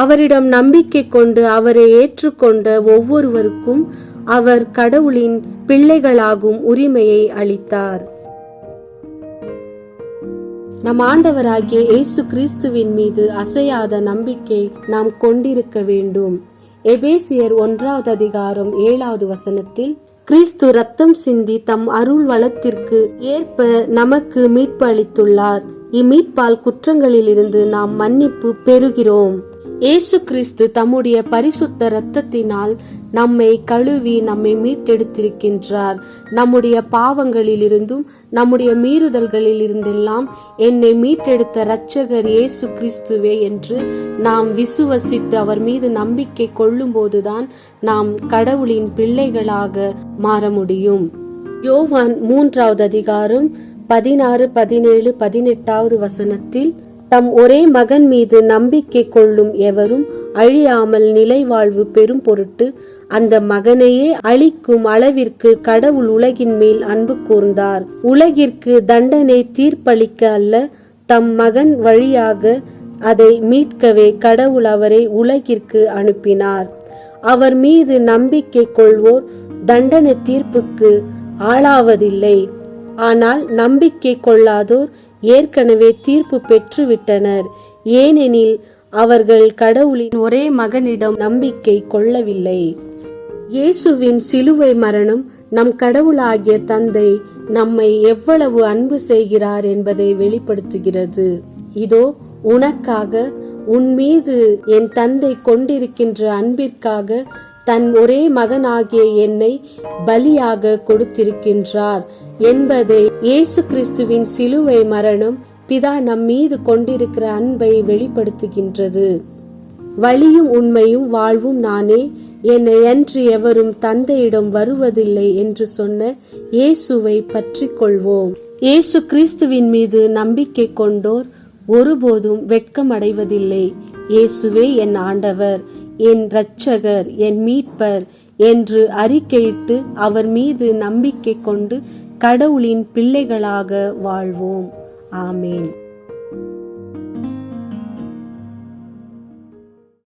அவரிடம் நம்பிக்கை கொண்டு அவரை ஏற்றுக்கொண்ட ஒவ்வொருவருக்கும் அவர் கடவுளின் பிள்ளைகளாகும் உரிமையை அளித்தார். நம் ஆண்டவராகிய இயேசு கிறிஸ்துவின் மீது அசையாத நம்பிக்கை நாம் கொண்டிருக்க வேண்டும். எபேசியர் 1:7 கிறிஸ்து ரத்தம் சிந்தி தம் அருள் வளத்திற்கு ஏற்ப நமக்கு மீட்பு அளித்துள்ளார். இம்மீட்பால் குற்றங்களிலிருந்து நாம் மன்னிப்பு பெறுகிறோம். இயேசு கிறிஸ்து தம்முடைய பரிசுத்த இரத்தத்தினால் நம்மை கழுவி நம்மை மீட்டெடுத்திருக்கின்றார். நம்முடைய பாவங்களிலிருந்தும் நம்முடைய மீறுதல்களில் இருந்தெல்லாம் என்னை மீட்டெடுத்த இரட்சகர் இயேசு கிறிஸ்துவே என்று நாம் விசுவசித்து அவர் மீது நம்பிக்கை கொள்ளும் போதுதான் நாம் கடவுளின் பிள்ளைகளாக மாற முடியும். யோவான் 3:16, 17, 18 தம் ஒரே மகன் மீது நம்பிக்கை கொள்ளும் எவரும் அழியாமல் நிலைவாழ்வு பெறும் பொருட்டு அந்த மகனையே அளிக்கும் அளவிற்கு கடவுள் உலகின் மேல் அன்பு கூர்ந்தார். உலகிற்கு தண்டனை தீர்ப்பளிக்க அல்ல, தம் மகன் வழியாக அதை மீட்கவே கடவுள் அவரை உலகிற்கு அனுப்பினார். அவர் மீது நம்பிக்கை கொள்வோர் தண்டனை தீர்ப்புக்கு ஆளாவதில்லை. ஆனால் நம்பிக்கை கொள்ளாதோர் ஏற்கனவே தீர்ப்பு பெற்றுவிட்டனர். ஏனெனில் அவர்கள் கடவுளின் ஒரே மகனிடம் நம்பிக்கை கொள்ளவில்லை. இயேசுவின் சிலுவை மரணம் நம் கடவுளாகிய தந்தை நம்மை எவ்வளவு அன்பு செய்கிறார் என்பதை வெளிப்படுத்துகிறது. இதோ உனக்காக, உன் மீது என் தந்தை கொண்டிருக்கின்ற அன்பிற்காக தன் ஒரே மகனாகிய என்னை பலியாக கொடுத்திருக்கின்றார் என்பதை இயேசு கிறிஸ்துவின் சிலுவை மரணம் பிதா நம் மீது கொண்டிருக்கிற அன்பை வெளிப்படுத்துகின்றது. வழியும் உண்மையும் வாழ்வும் நானே, என்னை அன்றி எவரும் தந்தையிடம் வருவதில்லை என்று சொன்ன இயேசுவை பற்றி கொள்வோம். இயேசு கிறிஸ்துவின் மீது நம்பிக்கை கொண்டோர் ஒருபோதும் வெட்கம் அடைவதில்லை. இயேசுவே என் ஆண்டவர், என் இரட்சகர், என் மீட்பர் என்று அறிக்கையிட்டு அவர் மீது நம்பிக்கை கொண்டு கடவுளின் பிள்ளைகளாக வாழ்வோம். ஆமேன்.